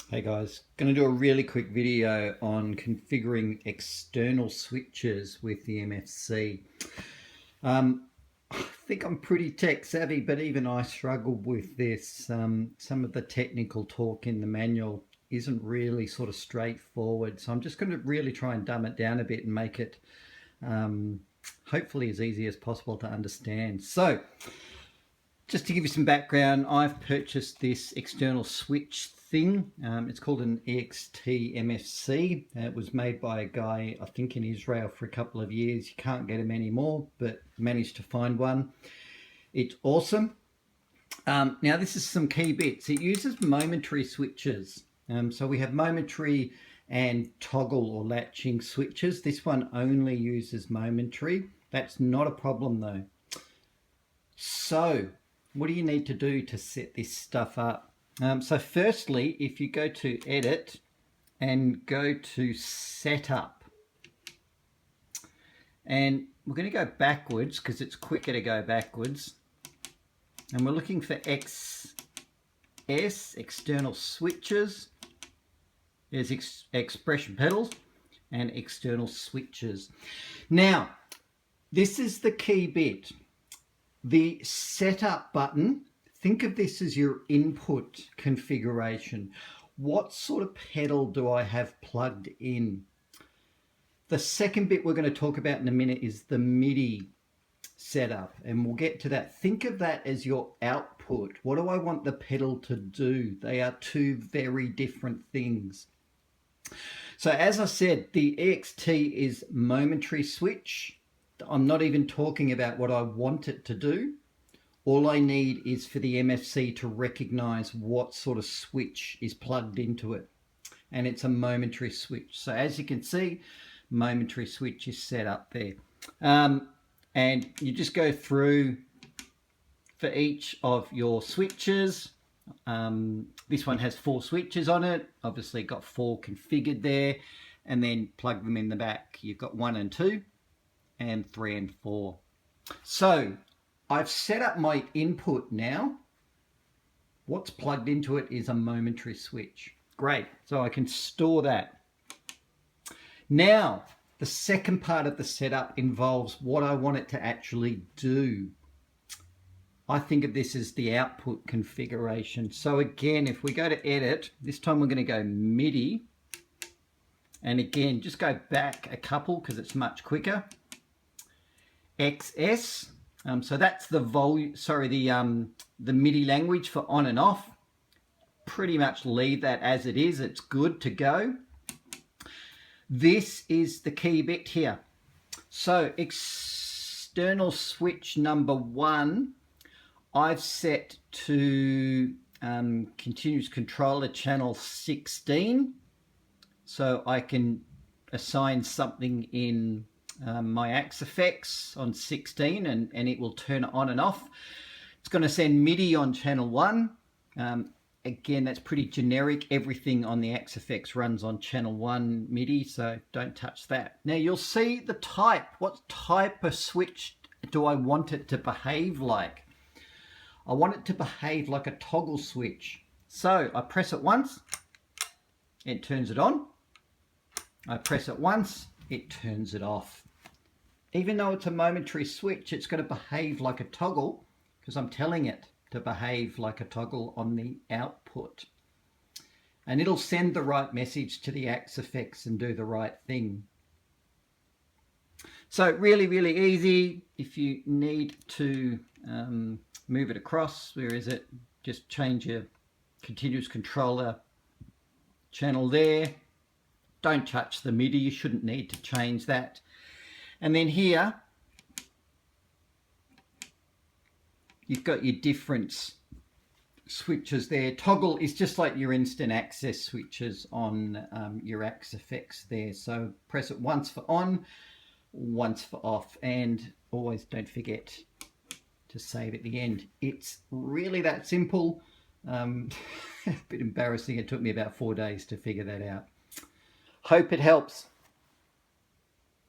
Hey guys, going to do a really quick video on configuring external switches with the MFC. I think I'm pretty tech savvy, but even I struggled with this. Some of the technical talk in the manual isn't really sort of straightforward, so I'm just going to really try and dumb it down a bit and make it hopefully as easy as possible to understand. So just to give you some background, I've purchased this external switch thing. It's called an EXTMFC. It was made by a guy, I think, in Israel for a couple of years. You can't get them anymore, but managed to find one. It's awesome. Now, this is some key bits. It uses momentary switches. So we have momentary and toggle or latching switches. This one only uses momentary. That's not a problem though. So what do you need to do to set this stuff up? So firstly, if you go to Edit and go to Setup, and we're going to go backwards because it's quicker to go backwards, and we're looking for XS, external switches. There's expression pedals and external switches. Now, this is the key bit. The setup button, think of this as your input configuration. What sort of pedal do I have plugged in? The second bit we're going to talk about in a minute is the MIDI setup, and we'll get to that. Think of that as your output. What do I want the pedal to do? They are two very different things. So as I said, the EXT is momentary switch. I'm not even talking about what I want it to do. All I need is for the MFC to recognize what sort of switch is plugged into it. And it's a momentary switch. So as you can see, momentary switch is set up there. And you just go through for each of your switches. This one has 4 switches on it. Obviously got 4 configured there. And then plug them in the back. You've got 1 and 2. And 3 and 4. So I've set up my input now. What's plugged into it is a momentary switch. Great, so I can store that. Now, the second part of the setup involves what I want it to actually do. I think of this as the output configuration. So again, if we go to Edit, this time we're going to go MIDI. And again, just go back a couple because it's much quicker. XS, so that's the volume, sorry, the MIDI language for on and off. Pretty much leave that as it is. It's good to go. This is the key bit here. So external switch number 1, I've set to continuous controller channel 16. So I can assign something in my Axe effects on 16 and it will turn it on and off. It's going to send MIDI on channel 1. Again, that's pretty generic. Everything on the Axe effects runs on channel 1 MIDI, so don't touch that. Now you'll see the type. What type of switch do I want it to behave like? I want it to behave like a toggle switch. So I press it once, it turns it on. I press it once, it turns it off. Even though it's a momentary switch, it's going to behave like a toggle because I'm telling it to behave like a toggle on the output. And it'll send the right message to the Axe effects and do the right thing. So really, really easy. If you need to move it across, where is it? Just change your continuous controller channel there. Don't touch the MIDI, you shouldn't need to change that. And then here, you've got your different switches there. Toggle is just like your instant access switches on your Axe effects there. So press it once for on, once for off, and always don't forget to save at the end. It's really that simple. A bit embarrassing, it took me about 4 days to figure that out. Hope it helps.